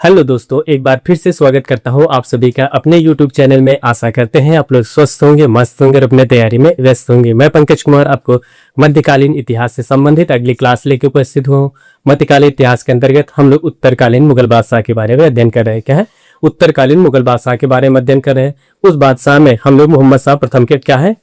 Hello दोस्तों, एक बार फिर से स्वागत करता हूं आप सभी का अपने YouTube चैनल में। आशा करते हैं आप लोग स्वस्थ होंगे, मस्त होंगे और अपने तैयारी में व्यस्त होंगे। मैं पंकज कुमार आपको मध्यकालीन इतिहास से संबंधित अगली क्लास लेकर उपस्थित हूं। मध्यकालीन इतिहास के अंतर्गत हम लोग उत्तरकालीन मुगल बादशाह के बारे में अध्ययन कर रहे हैं। क्या है? उत्तरकालीन मुगल बादशाह के बारे में अध्ययन कर रहे हैं। उस बादशाह में हम लोग मोहम्मद शाह प्रथम के क्या है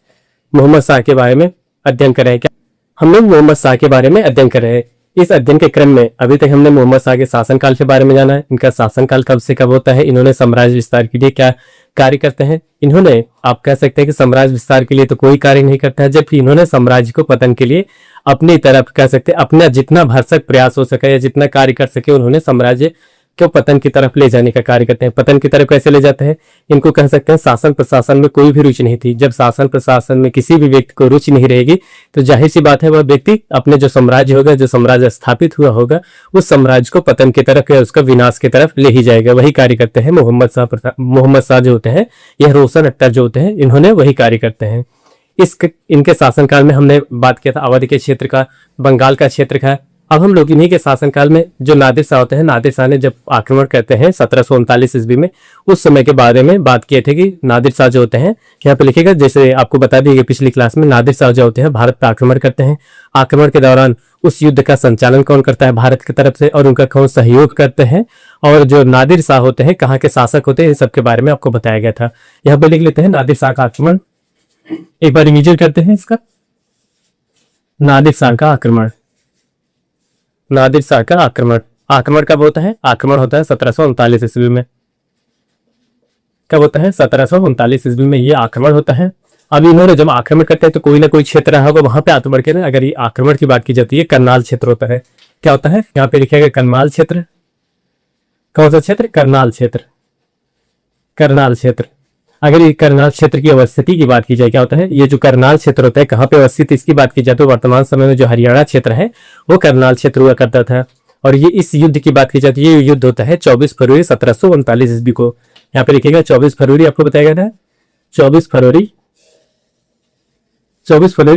मोहम्मद शाह के बारे में अध्ययन कर रहे हैं। क्या हम लोग मोहम्मद शाह के बारे में अध्ययन कर रहे हैं। इस अध्ययन के क्रम में अभी तक हमने मोहम्मद शाह के शासनकाल के बारे में जाना है। इनका शासनकाल कब से कब होता है, इन्होंने साम्राज्य विस्तार के लिए क्या कार्य करते हैं। इन्होंने, आप कह सकते हैं कि साम्राज्य विस्तार के लिए तो कोई कार्य नहीं करता है, जबकि इन्होंने साम्राज्य को पतन के लिए अपनी तरफ, कह सकते हैं अपना जितना भरसक प्रयास हो सके या जितना कार्य कर सके, उन्होंने साम्राज्य को पतन की तरफ ले जाने का कार्य करते हैं। पतन की तरफ कैसे ले जाते हैं? इनको कह सकते हैं शासन प्रशासन में कोई भी रुचि नहीं थी। जब शासन प्रशासन में किसी भी व्यक्ति को रुचि नहीं रहेगी तो जाहिर सी बात है वह व्यक्ति अपने जो साम्राज्य होगा, जो साम्राज्य स्थापित हुआ होगा, उस साम्राज्य को पतन की तरफ या उसका विनाश की तरफ ले ही जाएगा। वही कार्य करते हैं मोहम्मद शाह जो होते हैं, यह रोशन अख्तर जो होते हैं, इन्होंने वही कार्य करते हैं। इनके शासनकाल में हमने बात किया था अवध के क्षेत्र का, बंगाल का क्षेत्र का। अब हम लोग इन्हीं के शासनकाल में जो नादिर शाह होते हैं, नादिर शाह ने जब आक्रमण करते हैं 1739 ईस्वी में, उस समय के बारे में बात किए थे कि नादिर शाह जो होते हैं, यहाँ पे लिखेगा, जैसे आपको बता दिए पिछली क्लास में, नादिर शाह जो होते हैं भारत पर आक्रमण करते हैं। आक्रमण के दौरान उस युद्ध का संचालन कौन करता है भारत की तरफ से, और उनका कौन सहयोग करते हैं, और जो नादिर शाह होते हैं कहाँ के शासक होते हैं, इन सबके बारे में आपको बताया गया था। यहाँ पे लिख लेते हैं नादिर शाह का आक्रमण। एक बार रिवीजन करते हैं इसका। नादिर शाह का आक्रमण, नादिर शाह का आक्रमण। आक्रमण कब होता है? आक्रमण होता है 1739 ईस्वी में। कब होता है? 1739 ईस्वी में ये आक्रमण होता है। अब इन्होंने जब आक्रमण करते हैं तो कोई ना कोई क्षेत्र रहा होगा, वहां पे आक्रमण करें। अगर ये आक्रमण की बात की जाती है, करनाल क्षेत्र होता है। क्या होता है? यहाँ पे लिखेगा करनाल क्षेत्र। कौन सा क्षेत्र? करनाल क्षेत्र। करनाल क्षेत्र। अगर ये करनाल क्षेत्र की अवस्थिति की बात की जाए, क्या होता है? ये जो करनाल क्षेत्र होता है कहाँ पे अवस्थित, इसकी बात की जाए तो वर्तमान समय में जो हरियाणा क्षेत्र है वो करनाल क्षेत्र हुआ करता था। और ये इस युद्ध की बात की जाती है, ये युद्ध होता है 24 फरवरी 1739 ईस्वी को। यहाँ पे लिखेगा 24 फरवरी, आपको बताया गया था 24 फरवरी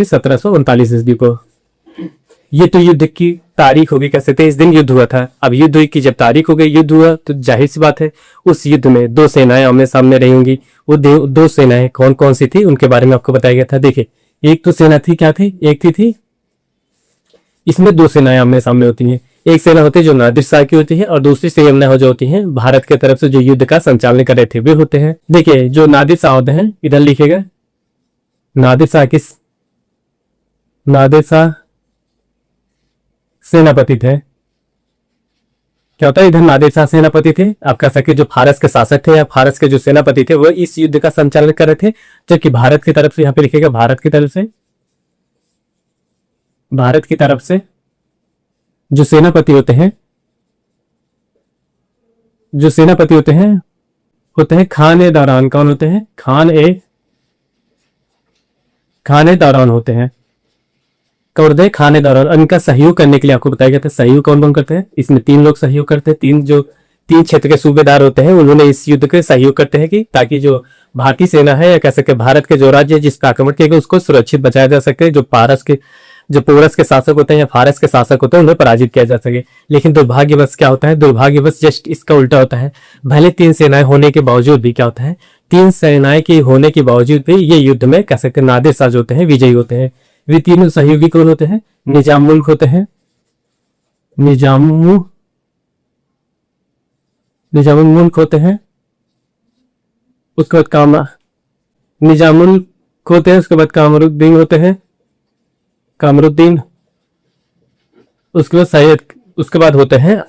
1739 ईस्वी को। ये तो युद्ध की तारीख होगी, कह सकते हैं इस दिन युद्ध हुआ था। अब युद्ध की जब तारीख हो गई, युद्ध हुआ, तो जाहिर सी बात है उस युद्ध में दो सेनाएं आमने सामने रही होंगी। वो दो सेनाएं कौन कौन सी थी उनके बारे में आपको बताया गया था। देखिए, एक तो सेना थी, क्या थी? एक थी इसमें दो सेनाएं आमने सामने होती हैं। एक सेना होती है जो नादिर शाह की होती है, और दूसरी सेना जो होती है भारत की तरफ से जो युद्ध का संचालन कर रहे थे वे होते हैं। देखिए, जो नादिर शाह होते हैं, इधर लिखेगा नादिर शाह सेनापति थे। क्या होता है? इधर नादिर शाह सेनापति थे। आप कह सकते जो फारस के शासक थे या फारस के जो सेनापति थे वो इस युद्ध का संचालन कर रहे थे। जबकि भारत की तरफ से, यहाँ पे लिखेगा भारत की तरफ से जो सेनापति होते हैं, होते हैं खाने दौरान। कौन होते हैं? खाने दौरान होते हैं। खाने दौरान इनका सहयोग करने के लिए आपको बताया गया था। सहयोग कौन कौन करते हैं? इसमें तीन लोग सहयोग करते हैं। तीन क्षेत्र के सूबेदार होते हैं, उन्होंने इस युद्ध के सहयोग करते हैं कि ताकि जो भारतीय सेना है या कह सके भारत के जो राज्य जिस पर आक्रमण किया गया उसको सुरक्षित बचाया जा सके। जो पोरस के शासक होते हैं या फारस के शासक होते हैं उन्हें पराजित किया जा सके। लेकिन दुर्भाग्यवश क्या होता है? दुर्भाग्यवश जस्ट इसका उल्टा होता है। भले तीन सेनाएं होने के बावजूद भी क्या होता है? तीन सेनाएं के होने के बावजूद भी ये युद्ध में कह सकते नादिर शाह जो होते हैं विजयी होते हैं। वे तीनों सहयोगी कौन होते हैं? निजाम मुल्क होते हैं। निजाम मुल्क होते हैं। उसके बाद निजाम मुल्क होते हैं। उसके बाद कामरुद्दीन होते हैं। उसके बाद सैयद, उसके बाद होते हैं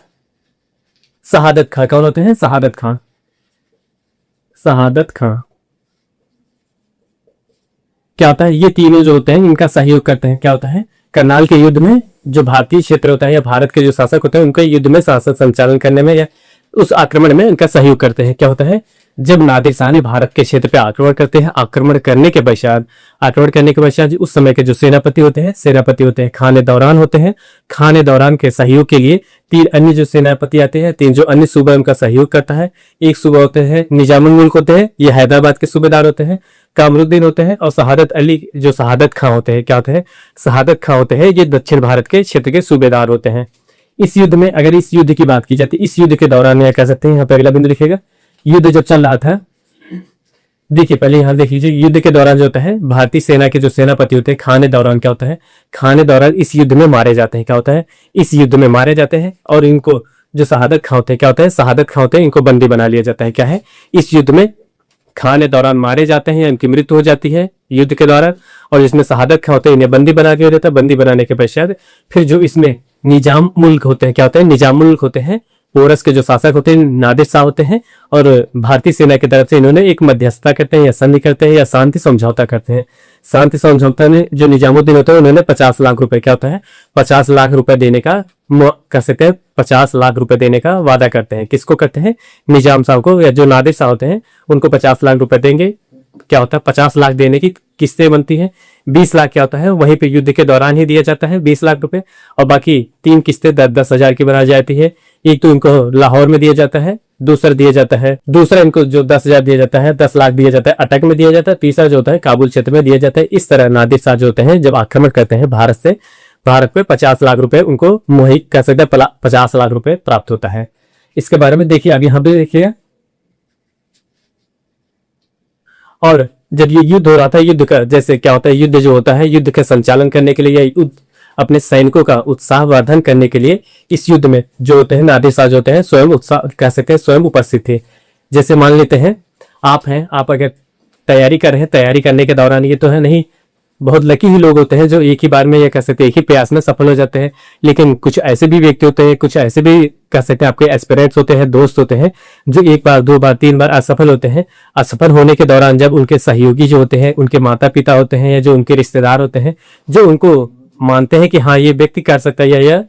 शहादत खां। कौन होते हैं? शहादत खां। क्या होता है? ये तीनों जो होते हैं इनका सहयोग करते हैं। क्या होता है? करनाल के युद्ध में जो भारतीय क्षेत्र होता है या भारत के जो शासक होते हैं उनका युद्ध में शासन संचालन करने में या उस आक्रमण में इनका सहयोग करते हैं। क्या होता है? जब नादिर शाह ने भारत के क्षेत्र पे आक्रमण करते हैं, आक्रमण करने के पश्चात उस समय के जो सेनापति होते हैं खाने दौरान होते हैं। खाने दौरान के सहयोग के लिए तीन अन्य जो सेनापति आते हैं, तीन जो अन्य सूबा उनका सहयोग करता है। एक सूबा होते हैं निजामुल मुल्क होते हैं, ये हैदराबाद के सूबेदार होते हैं। कामरुद्दीन होते हैं और शहादत अली जो शहादत खां होते हैं। क्या होते हैं? शहादत खां होते हैं, ये दक्षिण भारत के क्षेत्र के सूबेदार होते हैं। इस युद्ध में, अगर इस युद्ध की बात की जाती है, इस युद्ध के दौरान या कह सकते हैं, यहाँ पे अगला बिंदु लिखेगा, युद्ध जब चल रहा था, देखिए पहले यहाँ देख लीजिए, युद्ध के दौरान जो होता है भारतीय सेना के जो सेनापति होते हैं, खाने दौरान क्या होता है, खाने दौरान इस युद्ध में मारे जाते हैं। क्या होता है, इस युद्ध में मारे जाते हैं और इनको जो शहादत खां होते हैं, क्या होता है, शहादत खां होते हैं, इनको बंदी बना लिया जाता है। क्या है, इस युद्ध में खाने दौरान मारे जाते हैं, इनकी मृत्यु हो जाती है युद्ध के दौरान, और इसमें शहादत खां होते हैं, इन्हें बंदी बना दिया जाता है। बंदी बनाने के पश्चात फिर जो इसमें निजाम मुल्क होते हैं, क्या होते हैं, निजाम मुल्क होते हैं, पोरस के जो शासक होते हैं नादिर शाह होते हैं, और भारतीय सेना की तरफ से इन्होंने एक मध्यस्थता करते हैं या संधि करते हैं या शांति समझौता करते हैं। शांति समझौता में जो निजामुद्दीन होता है उन्होंने 50 लाख रुपए, क्या होता है, 50 लाख रुपए देने का कर सकते हैं, 50 लाख रुपए देने का वादा करते हैं। किसको करते हैं, निजाम साहब को, या जो नादिर शाह होते हैं उनको 50 लाख रुपए देंगे। क्या होता है, 50 लाख देने की किस्तें बनती है, 20 लाख क्या होता है वहीं पे युद्ध के दौरान ही दिया जाता है 20 लाख रुपए, और बाकी 3 किस्तें 10-10 हजार की बनाई जाती है। एक तो इनको लाहौर में दिया जाता है, दूसरा इनको जो 10 हजार दिया जाता है, 10 लाख दिया जाता है अटक में दिया जाता है, तीसरा जो होता है काबुल क्षेत्र में दिया जाता है। इस तरह नादिर शाह जो होते हैं जब आक्रमण करते हैं भारत से, भारत पे 50 लाख रुपए उनको मुहैया कर सकते हैं, 50 लाख रुपए प्राप्त होता है। इसके बारे में देखिए, अब यहाँ पे देखिएगा, और जब ये युद्ध हो रहा था, युद्ध का जैसे क्या होता है, युद्ध जो होता है, युद्ध का संचालन करने के लिए या युद्ध अपने सैनिकों का उत्साहवर्धन करने के लिए इस युद्ध में जो होते हैं नादिर शाह जो होते हैं स्वयं उत्साह कह सकते हैं स्वयं उपस्थित थे। जैसे मान लेते हैं आप अगर तैयारी कर रहे हैं, तैयारी करने के दौरान ये तो है नहीं, बहुत लकी ही लोग होते हैं जो एक ही बार में ये कह सकते हैं एक ही प्रयास में सफल हो जाते हैं, लेकिन कुछ ऐसे भी व्यक्ति होते हैं, कुछ ऐसे भी कह सकते हैं आपके एस्पिरेंट्स होते हैं, दोस्त होते हैं जो 1 बार 2 बार 3 बार असफल होते हैं। असफल होने के दौरान जब उनके सहयोगी जो होते हैं, उनके माता पिता होते हैं या जो उनके रिश्तेदार होते हैं, जो उनको मानते हैं कि हाँ ये व्यक्ति कर सकता है या यह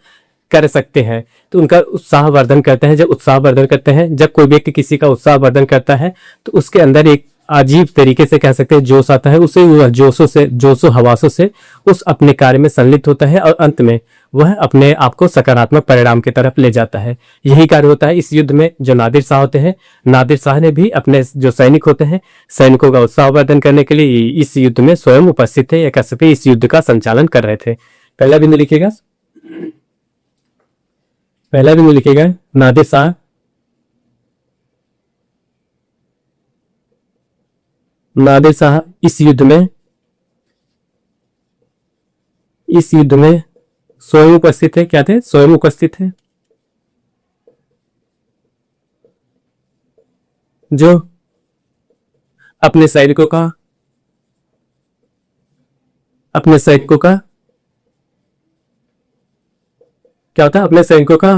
कर सकते हैं, तो उनका उत्साहवर्धन करते हैं। जब उत्साहवर्धन करते हैं, जब कोई व्यक्ति किसी का उत्साहवर्धन करता है तो उसके अंदर एक अजीब तरीके से कह सकते हैं जोश आता है, उसे जोशो हवासों से उस अपने कार्य में संलिप्त होता है और अंत में वह अपने आप को सकारात्मक परिणाम की तरफ ले जाता है। यही कार्य होता है इस युद्ध में जो नादिर शाह होते हैं। नादिर शाह ने भी अपने जो सैनिक होते हैं, सैनिकों का उत्साहवर्धन करने के लिए इस युद्ध में स्वयं उपस्थित थे या कह सकते इस युद्ध का संचालन कर रहे थे। पहला बिंदु लिखिएगा, नादिर शाह इस युद्ध में स्वयं उपस्थित है। क्या थे, स्वयं उपस्थित है। जो अपने सैनिकों का क्या होता है, अपने सैनिकों का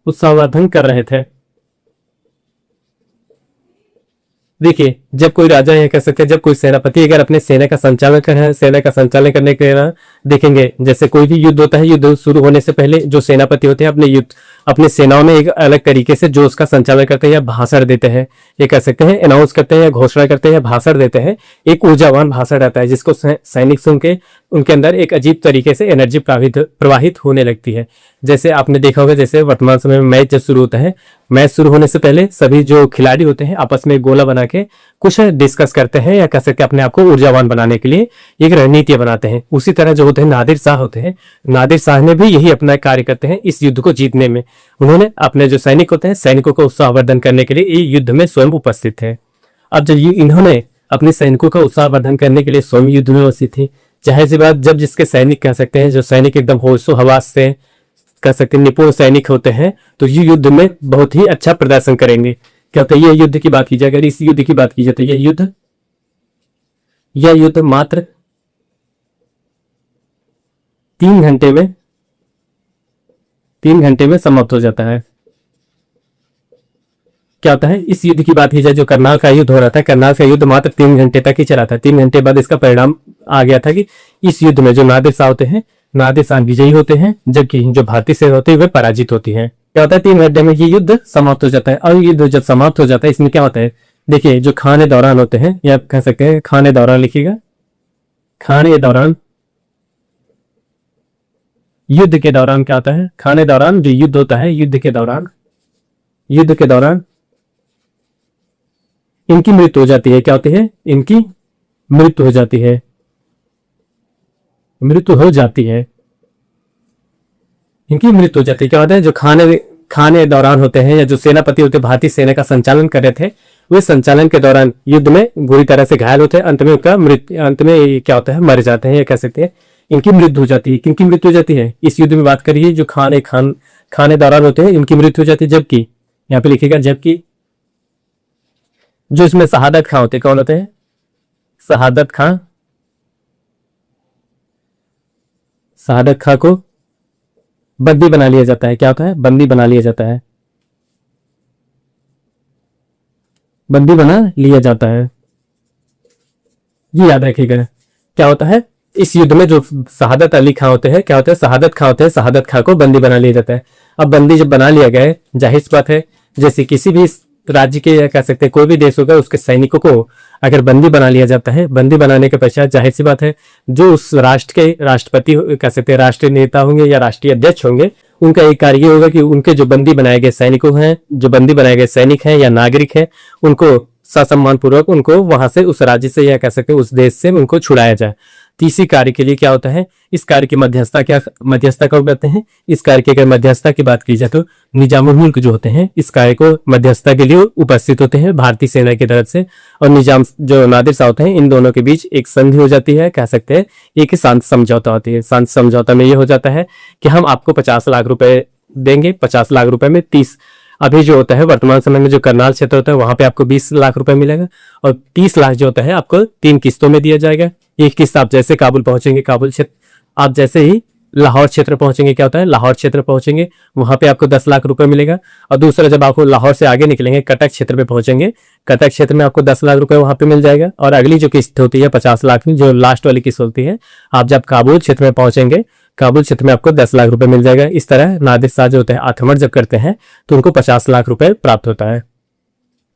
उत्साहवर्धन कर रहे थे। देखिए जब कोई राजा यह कह सकते हैं, जब कोई सेनापति अगर अपने सेना का संचालन करने के लिए देखेंगे, जैसे कोई भी युद्ध होता है, युद्ध शुरू होने से पहले जो सेनापति होते हैं अपने सेनाओं में एक अलग तरीके से जोश का संचालन करते हैं या भाषण देते हैं, ये कह सकते हैं अनाउंस करते हैं या घोषणा करते हैं या भाषण देते हैं। एक ऊर्जावान भाषण रहता है जिसको सैनिक सुन के उनके अंदर एक अजीब तरीके से एनर्जी प्रवाहित होने लगती है। जैसे आपने देखा होगा, जैसे वर्तमान समय में मैच जब शुरू होता है, मैच शुरू होने से पहले सभी जो खिलाड़ी होते हैं आपस में गोला बना के कुछ डिस्कस करते हैं या कह सकते हैं अपने आप को ऊर्जावान बनाने के लिए एक रणनीति बनाते हैं। उसी तरह जो होते हैं नादिर शाह होते हैं, नादिर शाह ने भी यही अपना कार्य करते हैं इस युद्ध को जीतने में। उन्होंने अपने जो सैनिक होते हैं, सैनिकों को उत्साहवर्धन करने के लिए युद्ध में स्वयं उपस्थित थे। अब जब इन्होंने अपने सैनिकों का उत्साहवर्धन करने के लिए स्वयं युद्ध में उपस्थित थे, जाहिर सी बात जब जिसके सैनिक कह सकते हैं, जो सैनिक एकदम होशो हवास से कह सकते हैं निपुण सैनिक होते हैं, तो ये युद्ध में बहुत ही अच्छा प्रदर्शन करेंगे। क्या होता है, ये युद्ध की बात की जाए, अगर इस युद्ध की बात की जाए तो यह युद्ध मात्र 3 घंटे में समाप्त हो जाता है। क्या होता है, इस युद्ध की बात की जाए, जो करनाल का युद्ध हो रहा था, करनाल का युद्ध मात्र 3 घंटे तक ही चला था। 3 घंटे बाद इसका परिणाम आ गया था कि इस युद्ध में जो नादिर शाह होते हैं, नादिर शाह विजयी होते हैं, जबकि जो भारतीय सेना होती है वे पराजित होती है। क्या होता है, 3 घंटे में ये युद्ध समाप्त हो जाता है। और युद्ध जब समाप्त हो जाता है, इसमें क्या होता है, देखिए जो खाने दौरान होते हैं, या कह सकते हैं खाने दौरान लिखिएगा, खाने दौरान युद्ध के दौरान क्या होता है, खाने दौरान जो युद्ध होता है, युद्ध के दौरान इनकी मृत्यु हो जाती है। क्या होती है, इनकी मृत्यु हो जाती है। मृत्यु हो जाती है, इनकी मृत्यु हो जाती है। क्या होता है, जो खाने खाने दौरान होते हैं या जो सेनापति होते हैं, भारतीय सेना का संचालन कर रहे थे, वे संचालन के दौरान युद्ध में बुरी तरह से घायल होते हैं, अंत में उनका मृत्यु, अंत में ये क्या होता है, मर जाते हैं, या कह सकते हैं इनकी मृत्यु हो जाती है। किनकी मृत्यु हो जाती है, इस युद्ध में बात करिए, जो खाने दौरान होते हैं इनकी मृत्यु हो जाती है। जबकि यहाँ पे लिखिएगा, जबकि जो इसमें शहादत खां होते हैं, कौन होते हैं, शहादत खां, शहादत खां को बंदी बना लिया जाता है। क्या होता है, बंदी बना लिया जाता है, बंदी बना लिया जाता है, ये याद रखिएगा। क्या होता है, इस युद्ध में जो शहादत अली खां होते हैं, क्या होते हैं, शहादत खां होते हैं, शहादत खां को बंदी बना लिया जाता है। अब बंदी जब बना लिया गया, जाहिर सी बात है, जैसे किसी भी राज्य के या कह सकते हैं कोई भी देश होगा, उसके सैनिकों को अगर बंदी बना लिया जाता है, बंदी बनाने के पश्चात जाहिर सी बात है, जो उस राष्ट्र के राष्ट्रपति कह सकते हैं, राष्ट्रीय नेता होंगे या राष्ट्रीय अध्यक्ष होंगे, उनका एक कार्य होगा कि उनके जो बंदी बनाए गए सैनिकों हैं, जो बंदी बनाए गए सैनिक हैं या नागरिक हैं, उनको ससम्मान पूर्वक उनको वहां से, उस राज्य से या कह सकते हैं उस देश से उनको छुड़ाया जाए। तीसरी कार्य के लिए क्या होता है, इस कार्य की मध्यस्थता कब करते हैं, इस कार्य की अगर मध्यस्थता की बात की जाए तो निजामुल मुल्क जो होते हैं, इस कार्य को मध्यस्थता के लिए उपस्थित होते हैं भारतीय सेना की तरफ से। और निजाम जो नादिर शाह होते हैं, इन दोनों के बीच एक संधि हो जाती है, कह सकते हैं एक शांति समझौता होती है। शांति समझौता में ये हो जाता है कि हम आपको 50 लाख रुपए देंगे, 50 लाख रुपए में 30, अभी जो होता है वर्तमान समय में जो करनाल क्षेत्र होता है वहां पे आपको 20 लाख रुपए मिलेगा, और 30 लाख जो होता है आपको 3 किस्तों में दिया जाएगा। एक किस्त आप जैसे काबुल पहुंचेंगे, काबुल क्षेत्र, आप जैसे ही लाहौर क्षेत्र पहुंचेंगे, क्या होता है, लाहौर क्षेत्र पहुंचेंगे, वहां पे आपको 10 लाख रुपए मिलेगा। और दूसरा, जब आपको लाहौर से आगे निकलेंगे, कटक क्षेत्र पे पहुंचेंगे, कटक क्षेत्र में आपको 10 लाख रुपए वहां पे मिल जाएगा। और अगली जो किस्त होती है 50 लाख में, जो लास्ट वाली किस्त होती है, आप जब काबुल क्षेत्र में पहुंचेंगे, काबुल क्षेत्र में आपको 10 लाख रुपए मिल जाएगा। इस तरह नादिर शाह जो होते हैं आक्रमण जब करते हैं तो उनको 50 लाख रुपए प्राप्त होता है।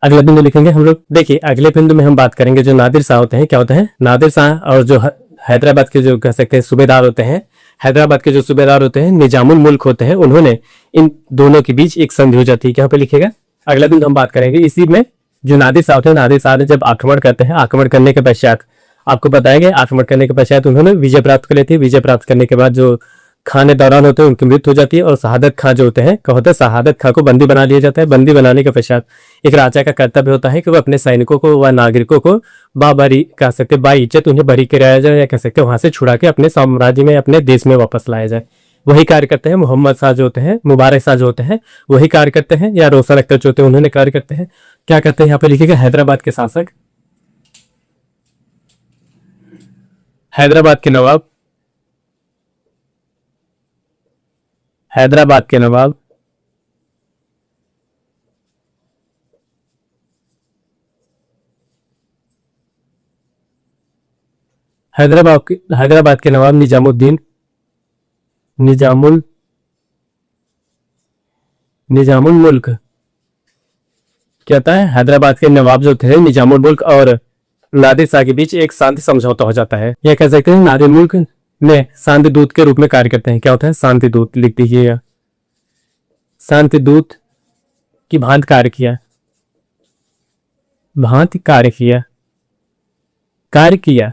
अगला बिंदु लिखेंगे हम लोग। देखिए, अगले बिंदु में हम बात करेंगे जो नादिर शाह होते हैं, क्या होते हैं, नादिर शाह और जो हैदराबाद के जो कह सकते हैं सूबेदार होते हैं, हैदराबाद के जो सूबेदार होते हैं, निजामुल मुल्क होते हैं, उन्होंने इन दोनों के बीच एक संधि हो जाती है। क्या पे लिखेगा, अगला बिंदु हम बात करेंगे इसी में। जो नादिर शाह होते हैं, नादिर शाह ने जब आक्रमण करते हैं, आक्रमण करने के पश्चात आपको बताएंगे, आक्रमण करने के पश्चात उन्होंने विजय प्राप्त कर लेती है। विजय प्राप्त करने के बाद जो खाने दौरान होते हैं उनकी मृत्यु हो जाती है। और शहादत खां जो होते हैं, क्या होता है, शहादत खां को बंदी बना लिया जाता है। बंदी बनाने के पश्चात एक राजा का कर्तव्य होता है कि वह अपने सैनिकों को व नागरिकों को बाबरी कह सकते बाई इज्जत उन्हें बरी कराया जाए, या कह सकते वहां से छुड़ा के अपने साम्राज्य में, अपने देश में वापस लाया जाए। वही कार्य करते हैं मोहम्मद शाह जो होते हैं, मुबारक शाह जो होते हैं, वही कार्य करते हैं, या रोशन अख्तर जो होते हैं उन्होंने कार्य करते हैं। क्या करते हैं, यहाँ पे लिखेगा हैदराबाद के शासक, हैदराबाद के नवाब, हैदराबाद के नवाब हैदराबाद के नवाब निजामुद्दीन, निजामुल निजामुल मुल्क, क्या होता है, हैदराबाद के नवाब जो थे निजामुल मुल्क और नादिर शाह के बीच एक शांति समझौता हो जाता है। यह कह सकते हैं नादिर मुल्क में शांति दूत के रूप में कार्य करते हैं। क्या होता है, शांति दूत, लिख दीजिएगा, शांति दूत की भांति कार्य किया, भांति कार्य किया, कार्य किया।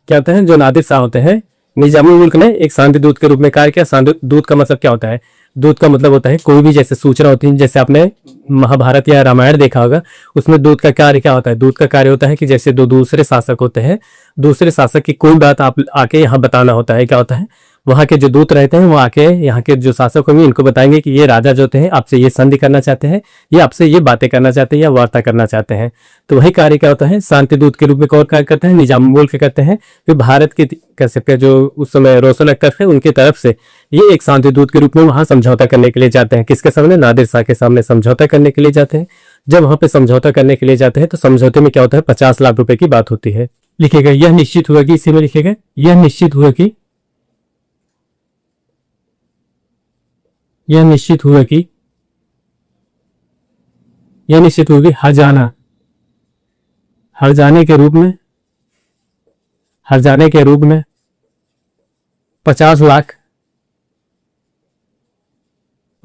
क्या होता है, जो नादिर शाह होते हैं, निजामुल मुल्क ने एक शांति दूत के रूप में कार्य किया। शांति दूत का मतलब क्या होता है, दूत का मतलब होता है कोई भी जैसे सूचना होती है, जैसे आपने महाभारत या रामायण देखा होगा, उसमें दूत का कार्य क्या होता है, दूत का कार्य होता है कि जैसे दो दूसरे शासक होते हैं, दूसरे शासक की कोई बात आप आके यहाँ बताना होता है। क्या होता है, वहां के जो दूत रहते हैं वो आके यहाँ के जो शासक होंगे इनको बताएंगे कि ये राजा जो हैं आपसे ये संधि करना चाहते हैं, ये आपसे ये बातें करना चाहते हैं या वार्ता करना चाहते हैं। तो वही कार्य क्या होता है, शांति दूत के रूप में कौन कार्य करते हैं, निजामुल मुल्क करते हैं। फिर भारत के कह सकते हैं जो उस समय रोशन अख्तर थे, उनकी तरफ से ये एक शांति दूत के रूप में वहां समझौता करने के लिए जाते हैं। किसके सामने, नादिर शाह के सामने समझौता करने के लिए जाते हैं। जब वहां पे समझौता करने के लिए जाते हैं तो समझौते में क्या होता है, 50 लाख रुपए की बात होती है। लिखेगा, यह निश्चित हुआ कि, इसी में लिखेगा, यह निश्चित हुआ कि, यह निश्चित हुआ कि, यह निश्चित हुआ कि हर्जाना, हर्जाने के रूप में, हर्जाने के रूप में 50 लाख,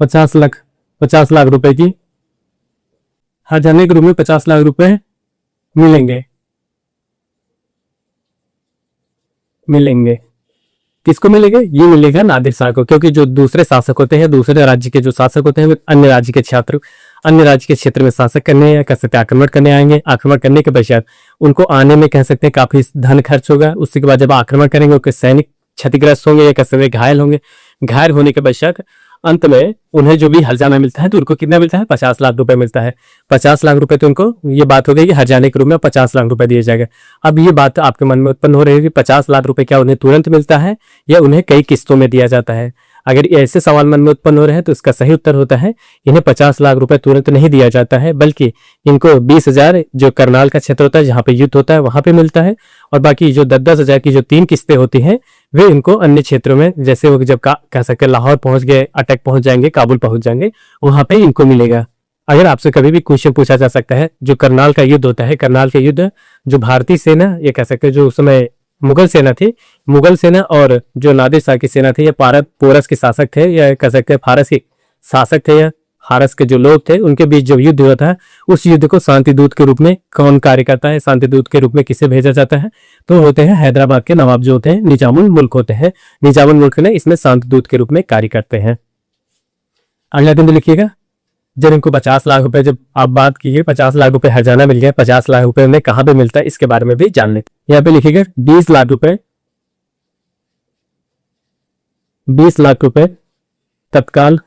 50 लाख रुपए की, हर्जाने के रूप में 50 लाख रुपए मिलेंगे। मिलेंगे। किसको मिलेंगे? ये मिलेगा नादिर शाह को, क्योंकि जो दूसरे शासक होते हैं, दूसरे राज्य के जो शासक होते हैं, वो अन्य राज्य के क्षेत्र में शासक करने या कह सकते हैं आक्रमण करने आएंगे। आक्रमण करने के पश्चात उनको आने में कह सकते हैं काफी धन खर्च होगा। उसके बाद जब आक्रमण करेंगे उनके सैनिक क्षतिग्रस्त होंगे या कह सकते हैं घायल होंगे। घायल होने के पश्चात अंत में उन्हें जो भी हर्जाना मिलता है तो उनको कितना मिलता है? 50 लाख रुपए मिलता है। 50 लाख रुपए तो उनको ये बात हो गई कि हर्जाने के रूप में 50 लाख रुपए दिए जाएगा। अब ये बात आपके मन में उत्पन्न हो रही है कि 50 लाख रुपए क्या उन्हें तुरंत मिलता है या उन्हें कई किस्तों में दिया जाता है? अगर ऐसे सवाल मन में उत्पन्न हो रहे हैं तो इसका सही उत्तर होता है इन्हें 50 लाख रुपए तुरंत नहीं दिया जाता है, बल्कि इनको 20,000 जो करनाल का क्षेत्र होता है जहां पे युद्ध होता है वहां पे मिलता है, और बाकी जो 10,000 की जो 3 किस्तें होती हैं वे इनको अन्य क्षेत्रों में, जैसे वो जब कह सकते लाहौर पहुंच गए, अटक पहुंच जाएंगे, काबुल पहुंच जाएंगे, वहां पे इनको मिलेगा। अगर आपसे कभी भी क्वेश्चन पूछा जा सकता है, जो करनाल का युद्ध होता है, करनाल का युद्ध जो भारतीय सेना ये कह सकते जो उस समय मुगल सेना थी, मुगल सेना और जो नादिर शाह की सेना थी, या पोरस के शासक थे या कह सकते हैं फारस के शासक थे या फारस के जो लोग थे, उनके बीच जो युद्ध हुआ था, उस युद्ध को शांति दूत के रूप में कौन कार्य करता है? शांति दूत के रूप में किसे भेजा जाता है? तो होते हैं हैदराबाद के नवाब जो होते हैं, निजामुल मुल्क होते हैं। निजामुल मुल्क ने इसमें शांति दूत के रूप में कार्य करते हैं। अगला बिंदु लिखिएगा, जब इनको 50 लाख रुपए, जब आप बात कीजिए 50 लाख रुपए हर्जाना मिल गया, 50 लाख रुपए उन्हें कहां पे मिलता है इसके बारे में भी जान लेते हैं। यहाँ पे लिखिएगा 20 लाख रुपए, 20 लाख रुपए तत्काल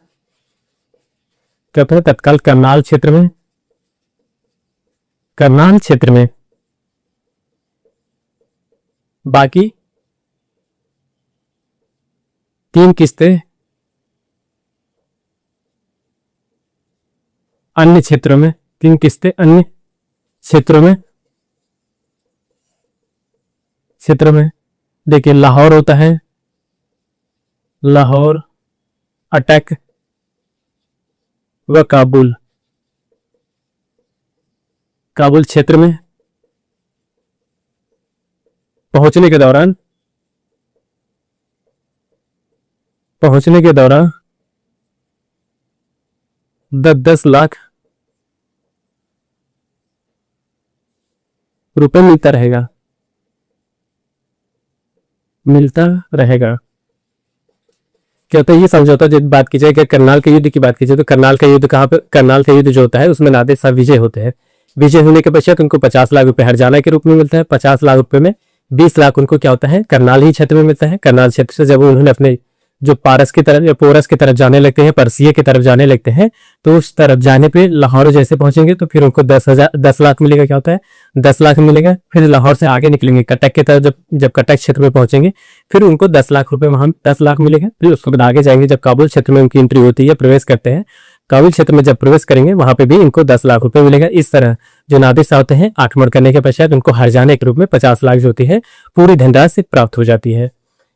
तत्काल करनाल क्षेत्र में, करनाल क्षेत्र में, बाकी 3 किस्तें अन्य क्षेत्रों में, 3 किस्तें अन्य क्षेत्रों में। देखिए लाहौर होता है, लाहौर, अटक व काबुल क्षेत्र में पहुंचने के दौरान 10 लाख रुपए मिलता रहेगा। क्या होता है ये समझौता जब बात की जाए, कि करनाल के युद्ध की बात की जाए, तो करनाल का युद्ध कहाँ पे? करनाल का युद्ध जो होता है उसमें नादिर शाह विजय होते हैं। विजय होने के पश्चात उनको 50 लाख रुपए हर्जाना के रूप में मिलता है। 50 लाख रुपए में 20 लाख उनको क्या होता है? करनाल ही क्षेत्र में मिलता है। करनाल क्षेत्र से जब उन्होंने अपने जो पारस की तरफ या पोरस की तरफ जाने लगते हैं, पर्सिया की तरफ जाने लगते हैं, तो उस तरफ जाने पे लाहौर जैसे पहुंचेंगे तो फिर उनको 10 लाख मिलेगा। क्या होता है? 10 लाख मिलेगा। फिर लाहौर से आगे निकलेंगे कटक की तरफ, जब कटक क्षेत्र में पहुंचेंगे फिर उनको 10 लाख रुपए, वहां 10 लाख मिलेगा। फिर उसके बाद आगे जाएंगे, जब काबुल क्षेत्र में उनकी एंट्री होती है, प्रवेश करते हैं, काबुल क्षेत्र में जब प्रवेश करेंगे वहां पे भी इनको 10 लाख रुपए मिलेगा। इस तरह जो नादिर शाह होते हैं, आक्रमण करने के पश्चात उनको हर्जाने के रूप में 50 लाख जो होती है पूरी धनराशि प्राप्त हो जाती है।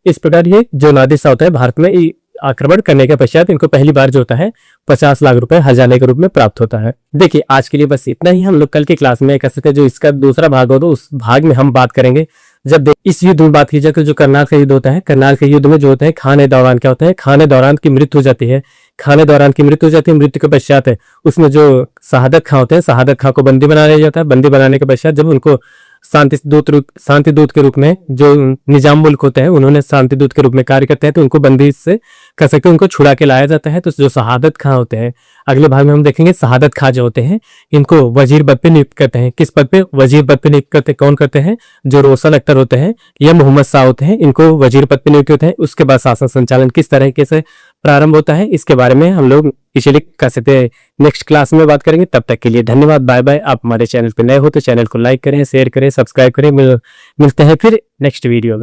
इस प्रकार ये जो नादिर शाह होता है भारत में आक्रमण करने के पश्चात इनको पहली बार जो होता है 50 लाख रुपए हर्जाने के रूप में प्राप्त होता है। देखिए आज के लिए बस इतना ही। हम लोग कल की क्लास में कह सकते हैं जो इसका दूसरा भाग होगा उस भाग में हम बात करेंगे। जब इस युद्ध में बात की जाए तो जो करनाल का युद्ध होता है, करनाल के युद्ध में जो होता है खाने दौरान क्या होता है? खाने दौरान की मृत्यु हो जाती है। खाने दौरान की मृत्यु हो जाती है। मृत्यु के पश्चात उसमें जो शहादत खां होते हैं, शहादत खां को बंदी बना लिया जाता है। बंदी बनाने के पश्चात जब उनको शांति दूत के रूप में जो निजाम मुल्क होते हैं उन्होंने शांति दूत के रूप में कार्य करते हैं, तो उनको बंदी से कह सकते हैं उनको छुड़ा के लाया जाता है। तो जो शहादत खां होते हैं, अगले भाग में हम देखेंगे शहादत खां जो होते हैं इनको वजीर पद पे नियुक्त करते हैं। किस पद पे? वजीर पद पे नियुक्त करते कौन करते हैं? जो रोशन अख्तर होते हैं या मोहम्मद शाह होते हैं, इनको वजीर पद पे नियुक्त होते हैं। उसके बाद शासन संचालन किस तरीके से प्रारंभ होता है इसके बारे में हम लोग इसीलिए कह सकते हैं नेक्स्ट क्लास में बात करेंगे। तब तक के लिए धन्यवाद, बाय बाय। आप हमारे चैनल पे नए हो तो चैनल को लाइक करें, शेयर करें, सब्सक्राइब करें। मिलते हैं फिर नेक्स्ट वीडियो में।